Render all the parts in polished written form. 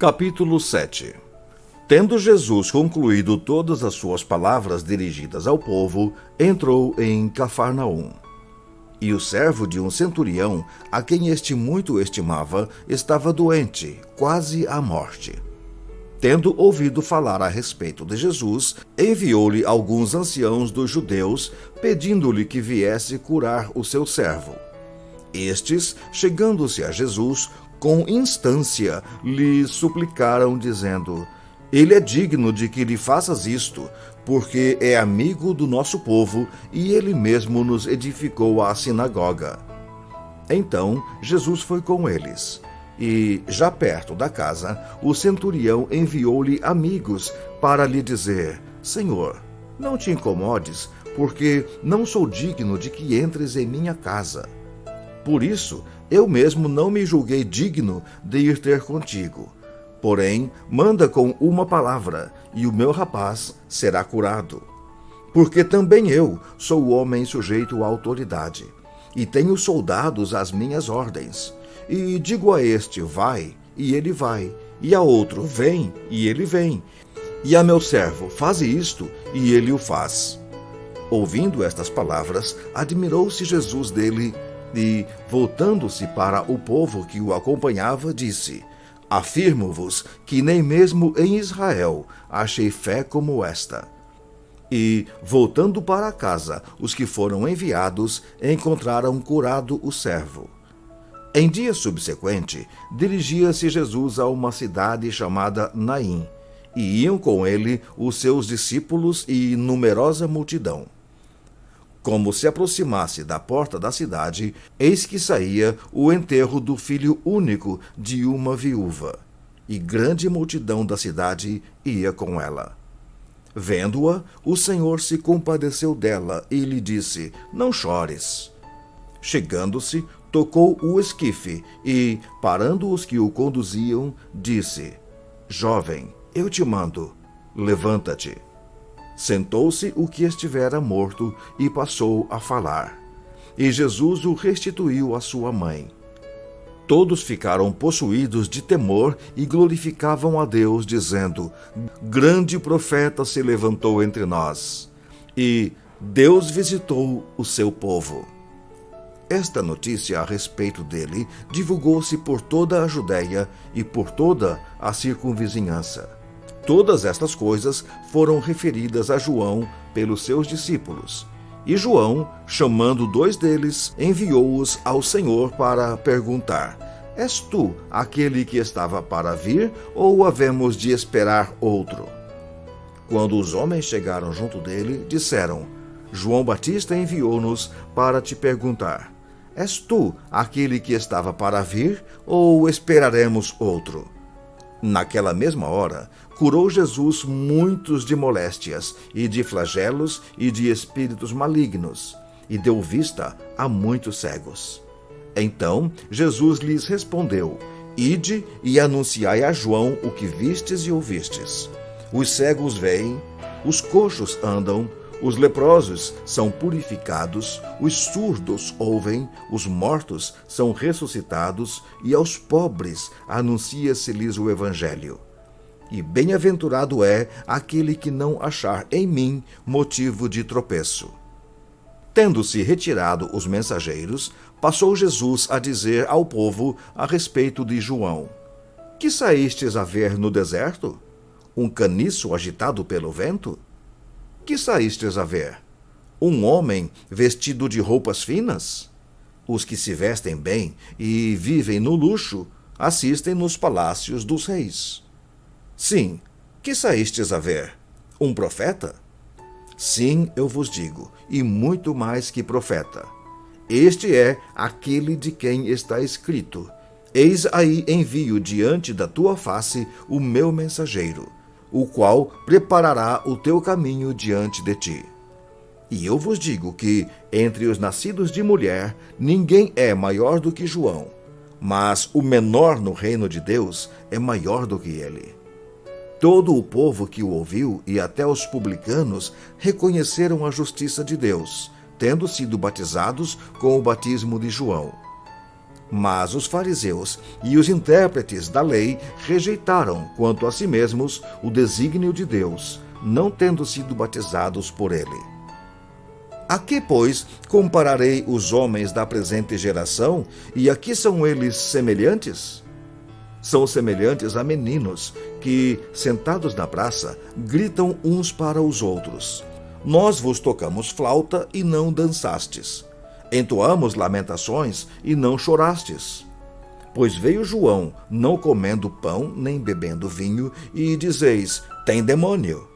Capítulo 7. Tendo Jesus concluído todas as suas palavras dirigidas ao povo, entrou em Cafarnaum. E o servo de um centurião, a quem este muito estimava, estava doente, quase à morte. Tendo ouvido falar a respeito de Jesus, enviou-lhe alguns anciãos dos judeus, pedindo-lhe que viesse curar o seu servo. Estes, chegando-se a Jesus, com instância, lhe suplicaram, dizendo: Ele é digno de que lhe faças isto, porque é amigo do nosso povo e ele mesmo nos edificou a sinagoga. Então Jesus foi com eles. E, já perto da casa, o centurião enviou-lhe amigos para lhe dizer: Senhor, não te incomodes, porque não sou digno de que entres em minha casa. Por isso, eu mesmo não me julguei digno de ir ter contigo. Porém, manda com uma palavra, e o meu rapaz será curado. Porque também eu sou homem sujeito à autoridade, e tenho soldados às minhas ordens. E digo a este, vai, e ele vai, e a outro, vem, e ele vem. E a meu servo, faze isto, e ele o faz. Ouvindo estas palavras, admirou-se Jesus dele, e, voltando-se para o povo que o acompanhava, disse: Afirmo-vos que nem mesmo em Israel achei fé como esta. E, voltando para casa, os que foram enviados encontraram curado o servo. Em dia subsequente, dirigia-se Jesus a uma cidade chamada Naim, e iam com ele os seus discípulos e numerosa multidão. Como se aproximasse da porta da cidade, eis que saía o enterro do filho único de uma viúva, e grande multidão da cidade ia com ela. Vendo-a, o Senhor se compadeceu dela e lhe disse: Não chores. Chegando-se, tocou o esquife e, parando os que o conduziam, disse: Jovem, eu te mando, levanta-te. Sentou-se o que estivera morto e passou a falar. E Jesus o restituiu à sua mãe. Todos ficaram possuídos de temor e glorificavam a Deus, dizendo: Grande profeta se levantou entre nós, e Deus visitou o seu povo. Esta notícia a respeito dele divulgou-se por toda a Judéia e por toda a circunvizinhança. Todas estas coisas foram referidas a João pelos seus discípulos. E João, chamando 2 deles, enviou-os ao Senhor para perguntar: És tu aquele que estava para vir, ou havemos de esperar outro? Quando os homens chegaram junto dele, disseram: João Batista enviou-nos para te perguntar: És tu aquele que estava para vir, ou esperaremos outro? Naquela mesma hora, curou Jesus muitos de moléstias, e de flagelos, e de espíritos malignos, e deu vista a muitos cegos. Então Jesus lhes respondeu: Ide e anunciai a João o que vistes e ouvistes. Os cegos veem, os coxos andam, os leprosos são purificados, os surdos ouvem, os mortos são ressuscitados, e aos pobres anuncia-se-lhes o Evangelho. E bem-aventurado é aquele que não achar em mim motivo de tropeço. Tendo-se retirado os mensageiros, passou Jesus a dizer ao povo a respeito de João: Que saístes a ver no deserto? Um caniço agitado pelo vento? Que saístes a ver? Um homem vestido de roupas finas? Os que se vestem bem e vivem no luxo assistem nos palácios dos reis. Sim, que saístes a ver? Um profeta? Sim, eu vos digo, e muito mais que profeta. Este é aquele de quem está escrito: Eis aí envio diante da tua face o meu mensageiro, o qual preparará o teu caminho diante de ti. E eu vos digo que, entre os nascidos de mulher, ninguém é maior do que João, mas o menor no reino de Deus é maior do que ele. Todo o povo que o ouviu, e até os publicanos, reconheceram a justiça de Deus, tendo sido batizados com o batismo de João. Mas os fariseus e os intérpretes da lei rejeitaram, quanto a si mesmos, o desígnio de Deus, não tendo sido batizados por ele. A que, pois, compararei os homens da presente geração, e a que são eles semelhantes? São semelhantes a meninos que, sentados na praça, gritam uns para os outros: Nós vos tocamos flauta e não dançastes. Entoamos lamentações e não chorastes. Pois veio João, não comendo pão nem bebendo vinho, e dizeis: Tem demônio.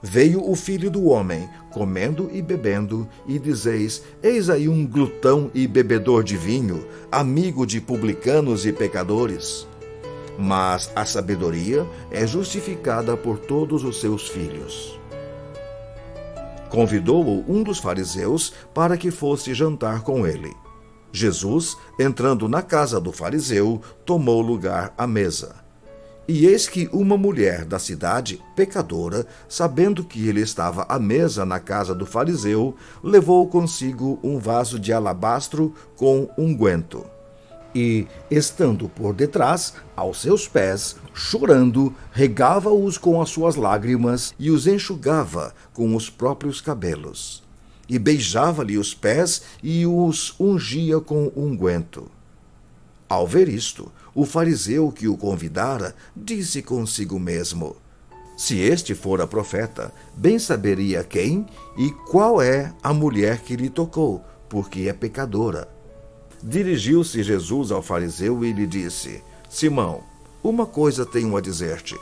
Veio o Filho do Homem, comendo e bebendo, e dizeis: Eis aí um glutão e bebedor de vinho, amigo de publicanos e pecadores. Mas a sabedoria é justificada por todos os seus filhos. Convidou-o um dos fariseus para que fosse jantar com ele. Jesus, entrando na casa do fariseu, tomou lugar à mesa. E eis que uma mulher da cidade, pecadora, sabendo que ele estava à mesa na casa do fariseu, levou consigo um vaso de alabastro com unguento. E, estando por detrás, aos seus pés, chorando, regava-os com as suas lágrimas e os enxugava com os próprios cabelos. E beijava-lhe os pés e os ungia com unguento. Ao ver isto, o fariseu que o convidara disse consigo mesmo: Se este fora profeta, bem saberia quem e qual é a mulher que lhe tocou, porque é pecadora. Dirigiu-se Jesus ao fariseu e lhe disse: Simão, uma coisa tenho a dizer-te.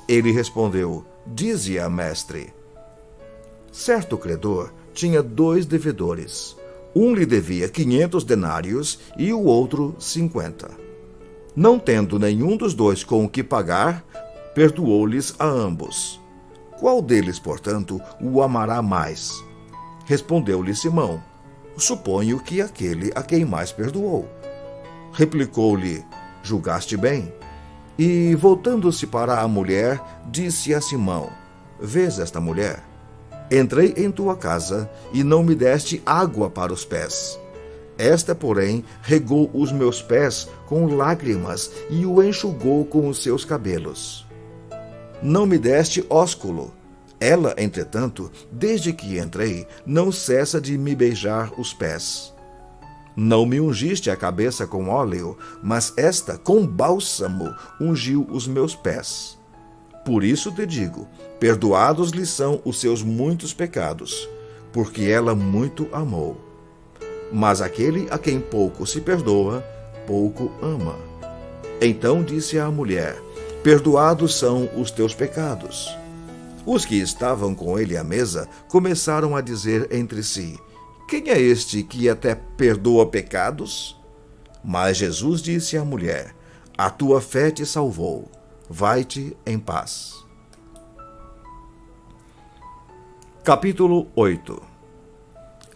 Ele respondeu: Dize-a, mestre. Certo credor tinha 2 devedores. Um lhe devia 500 denários e o outro 50. Não tendo nenhum dos 2 com o que pagar, perdoou-lhes a ambos. Qual deles, portanto, o amará mais? Respondeu-lhe Simão: Suponho que aquele a quem mais perdoou. Replicou-lhe: Julgaste bem. E, voltando-se para a mulher, disse a Simão: Vês esta mulher? Entrei em tua casa e não me deste água para os pés. Esta, porém, regou os meus pés com lágrimas e o enxugou com os seus cabelos. Não me deste ósculo. Ela, entretanto, desde que entrei, não cessa de me beijar os pés. Não me ungiste a cabeça com óleo, mas esta, com bálsamo, ungiu os meus pés. Por isso te digo, perdoados lhe são os seus muitos pecados, porque ela muito amou. Mas aquele a quem pouco se perdoa, pouco ama. Então disse à mulher: Perdoados são os teus pecados. Os que estavam com ele à mesa começaram a dizer entre si: Quem é este que até perdoa pecados? Mas Jesus disse à mulher: A tua fé te salvou. Vai-te em paz. Capítulo 8.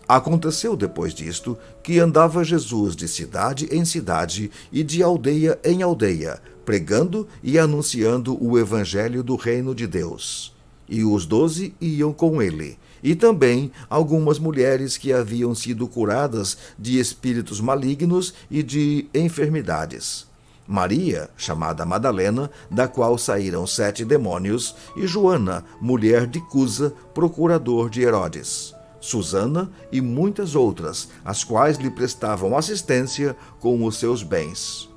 Aconteceu depois disto que andava Jesus de cidade em cidade e de aldeia em aldeia, pregando e anunciando o evangelho do reino de Deus. E os 12 iam com ele, e também algumas mulheres que haviam sido curadas de espíritos malignos e de enfermidades. Maria, chamada Madalena, da qual saíram 7 demônios, e Joana, mulher de Cusa, procurador de Herodes. Susana e muitas outras, as quais lhe prestavam assistência com os seus bens.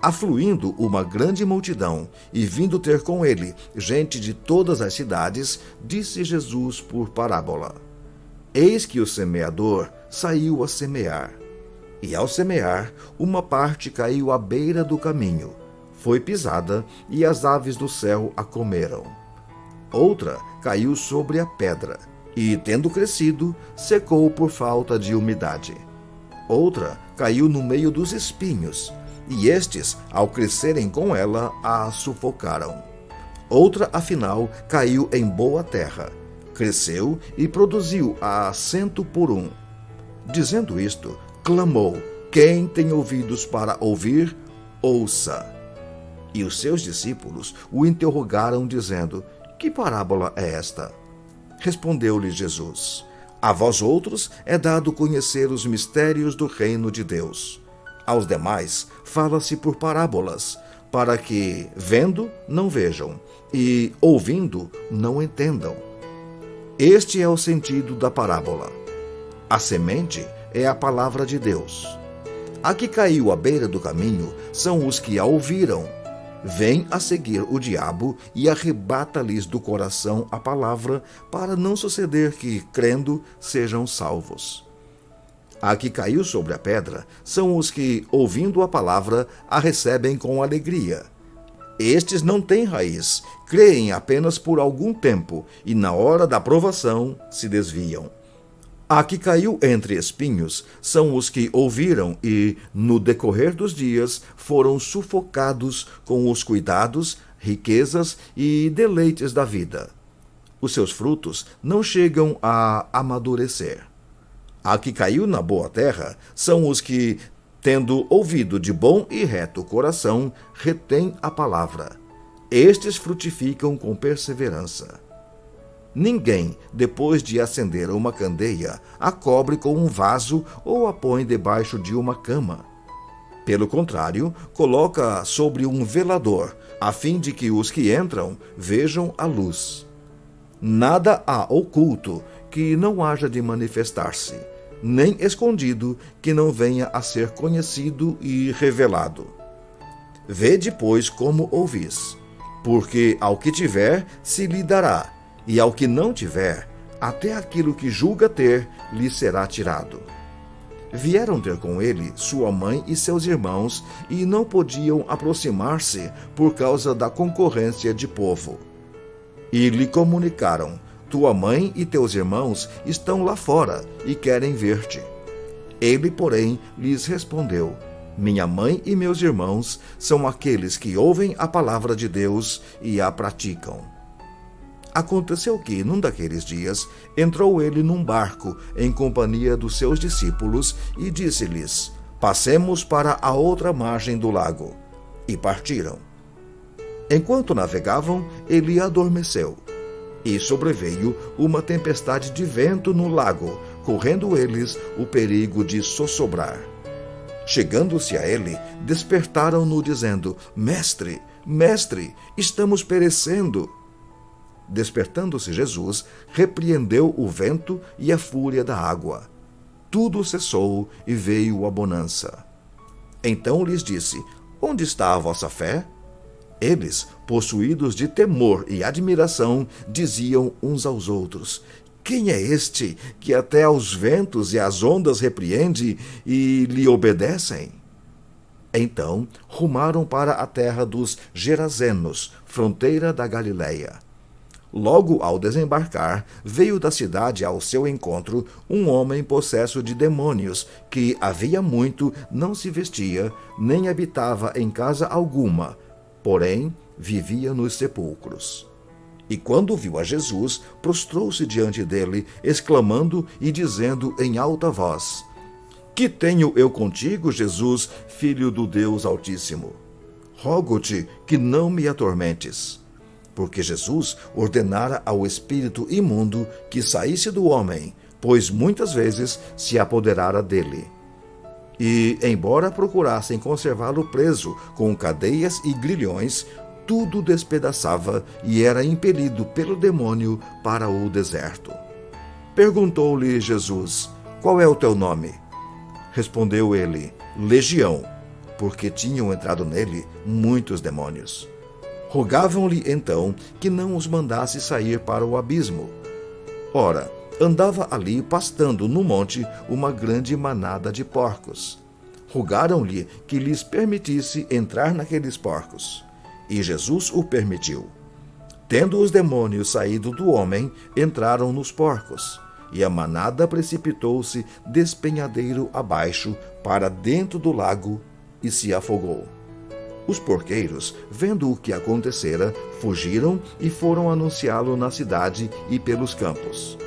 Afluindo uma grande multidão e vindo ter com ele gente de todas as cidades, disse Jesus por parábola: Eis que o semeador saiu a semear. E ao semear, uma parte caiu à beira do caminho, foi pisada e as aves do céu a comeram. Outra caiu sobre a pedra e, tendo crescido, secou por falta de umidade. Outra caiu no meio dos espinhos, e estes, ao crescerem com ela, a sufocaram. Outra, afinal, caiu em boa terra, cresceu e produziu a 100 por 1. Dizendo isto, clamou: Quem tem ouvidos para ouvir, ouça. E os seus discípulos o interrogaram, dizendo: Que parábola é esta? Respondeu-lhe Jesus: A vós outros é dado conhecer os mistérios do reino de Deus. Aos demais, fala-se por parábolas, para que, vendo, não vejam, e, ouvindo, não entendam. Este é o sentido da parábola. A semente é a palavra de Deus. A que caiu à beira do caminho são os que a ouviram. Vem a seguir o diabo e arrebata-lhes do coração a palavra, para não suceder que, crendo, sejam salvos. A que caiu sobre a pedra são os que, ouvindo a palavra, a recebem com alegria. Estes não têm raiz, creem apenas por algum tempo e, na hora da provação, se desviam. A que caiu entre espinhos são os que ouviram e, no decorrer dos dias, foram sufocados com os cuidados, riquezas e deleites da vida. Os seus frutos não chegam a amadurecer. A que caiu na boa terra são os que, tendo ouvido de bom e reto coração, retêm a palavra. Estes frutificam com perseverança. Ninguém, depois de acender uma candeia, a cobre com um vaso ou a põe debaixo de uma cama. Pelo contrário, coloca sobre um velador, a fim de que os que entram vejam a luz. Nada há oculto que não haja de manifestar-se, nem escondido que não venha a ser conhecido e revelado. Vede, pois, como ouvis, porque ao que tiver se lhe dará, e ao que não tiver, até aquilo que julga ter lhe será tirado. Vieram ter com ele sua mãe e seus irmãos, e não podiam aproximar-se por causa da concorrência de povo. E lhe comunicaram: tua mãe e teus irmãos estão lá fora e querem ver-te. Ele, porém, lhes respondeu: minha mãe e meus irmãos são aqueles que ouvem a palavra de Deus e a praticam. Aconteceu que, num daqueles dias, entrou ele num barco em companhia dos seus discípulos e disse-lhes: passemos para a outra margem do lago. E partiram. Enquanto navegavam, ele adormeceu. E sobreveio uma tempestade de vento no lago, correndo eles o perigo de sossobrar. Chegando-se a ele, despertaram-no dizendo: Mestre, mestre, estamos perecendo. Despertando-se Jesus, repreendeu o vento e a fúria da água. Tudo cessou e veio a bonança. Então lhes disse: onde está a vossa fé? Eles, possuídos de temor e admiração, diziam uns aos outros: quem é este que até aos ventos e às ondas repreende e lhe obedecem? Então rumaram para a terra dos Gerazenos, fronteira da Galileia. Logo ao desembarcar, veio da cidade ao seu encontro um homem possesso de demônios, que havia muito não se vestia, nem habitava em casa alguma, porém vivia nos sepulcros. E quando viu a Jesus, prostrou-se diante dele, exclamando e dizendo em alta voz: que tenho eu contigo, Jesus, Filho do Deus Altíssimo? Rogo-te que não me atormentes. Porque Jesus ordenara ao espírito imundo que saísse do homem, pois muitas vezes se apoderara dele. E, embora procurassem conservá-lo preso com cadeias e grilhões, tudo despedaçava e era impelido pelo demônio para o deserto. Perguntou-lhe Jesus: qual é o teu nome? Respondeu ele: Legião, porque tinham entrado nele muitos demônios. Rogavam-lhe então que não os mandasse sair para o abismo. Ora, andava ali pastando no monte uma grande manada de porcos. Rogaram-lhe que lhes permitisse entrar naqueles porcos. E Jesus o permitiu. Tendo os demônios saído do homem, entraram nos porcos, e a manada precipitou-se despenhadeiro abaixo para dentro do lago e se afogou. Os porqueiros, vendo o que acontecera, fugiram e foram anunciá-lo na cidade e pelos campos.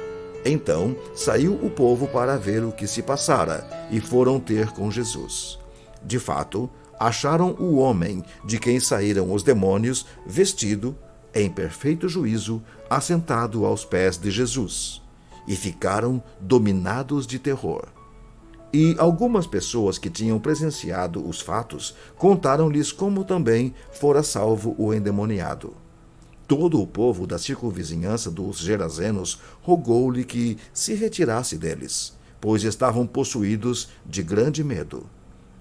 Então saiu o povo para ver o que se passara, e foram ter com Jesus. De fato, acharam o homem de quem saíram os demônios, vestido, em perfeito juízo, assentado aos pés de Jesus, e ficaram dominados de terror. E algumas pessoas que tinham presenciado os fatos contaram-lhes como também fora salvo o endemoniado. Todo o povo da circunvizinhança dos Gerazenos rogou-lhe que se retirasse deles, pois estavam possuídos de grande medo.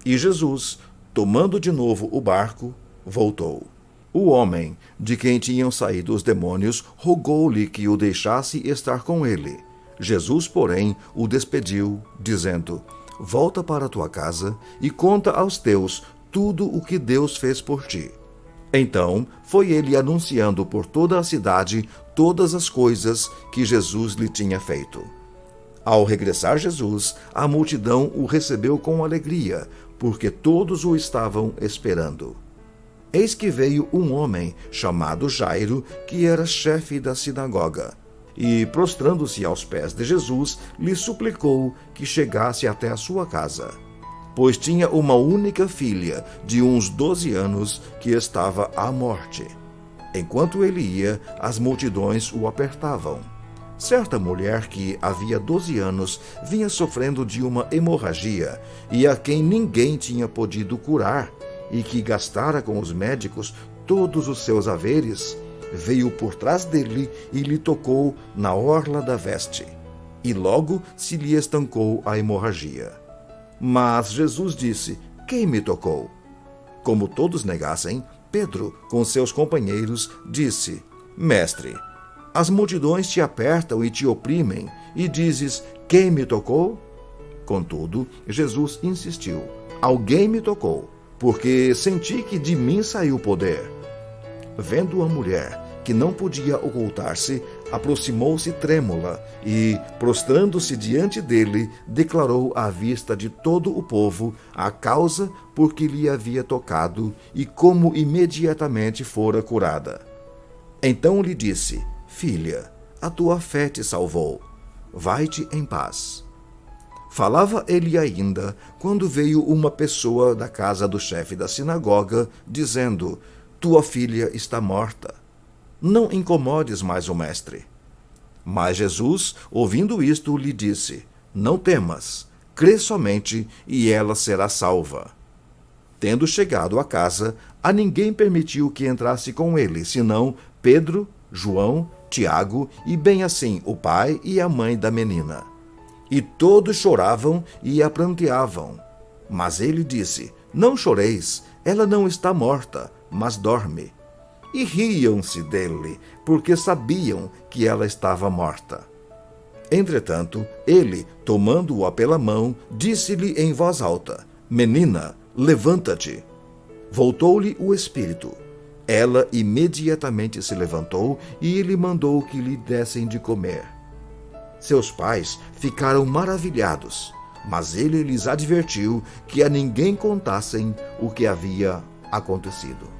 E Jesus, tomando de novo o barco, voltou. O homem, de quem tinham saído os demônios, rogou-lhe que o deixasse estar com ele. Jesus, porém, o despediu, dizendo: volta para tua casa e conta aos teus tudo o que Deus fez por ti. Então foi ele anunciando por toda a cidade todas as coisas que Jesus lhe tinha feito. Ao regressar Jesus, a multidão o recebeu com alegria, porque todos o estavam esperando. Eis que veio um homem chamado Jairo, que era chefe da sinagoga, e, prostrando-se aos pés de Jesus, lhe suplicou que chegasse até a sua casa, pois tinha uma única filha, de uns 12 anos, que estava à morte. Enquanto ele ia, as multidões o apertavam. Certa mulher que havia 12 anos vinha sofrendo de uma hemorragia, e a quem ninguém tinha podido curar, e que gastara com os médicos todos os seus haveres, veio por trás dele e lhe tocou na orla da veste, e logo se lhe estancou a hemorragia. Mas Jesus disse: quem me tocou? Como todos negassem, Pedro, com seus companheiros, disse: mestre, as multidões te apertam e te oprimem, e dizes: quem me tocou? Contudo, Jesus insistiu: alguém me tocou, porque senti que de mim saiu o poder. Vendo a mulher, que não podia ocultar-se, aproximou-se trêmula e, prostrando-se diante dele, declarou à vista de todo o povo a causa por que lhe havia tocado e como imediatamente fora curada. Então lhe disse: filha, a tua fé te salvou. Vai-te em paz. Falava ele ainda, quando veio uma pessoa da casa do chefe da sinagoga, dizendo: tua filha está morta. Não incomodes mais o mestre. Mas Jesus, ouvindo isto, lhe disse: não temas, crê somente, e ela será salva. Tendo chegado à casa, a ninguém permitiu que entrasse com ele, senão Pedro, João, Tiago e bem assim o pai e a mãe da menina. E todos choravam e a pranteavam. Mas ele disse: não choreis, ela não está morta, mas dorme. E riam-se dele, porque sabiam que ela estava morta. Entretanto, ele, tomando-a pela mão, disse-lhe em voz alta: menina, levanta-te. Voltou-lhe o espírito. Ela imediatamente se levantou e ele mandou que lhe dessem de comer. Seus pais ficaram maravilhados, mas ele lhes advertiu que a ninguém contassem o que havia acontecido.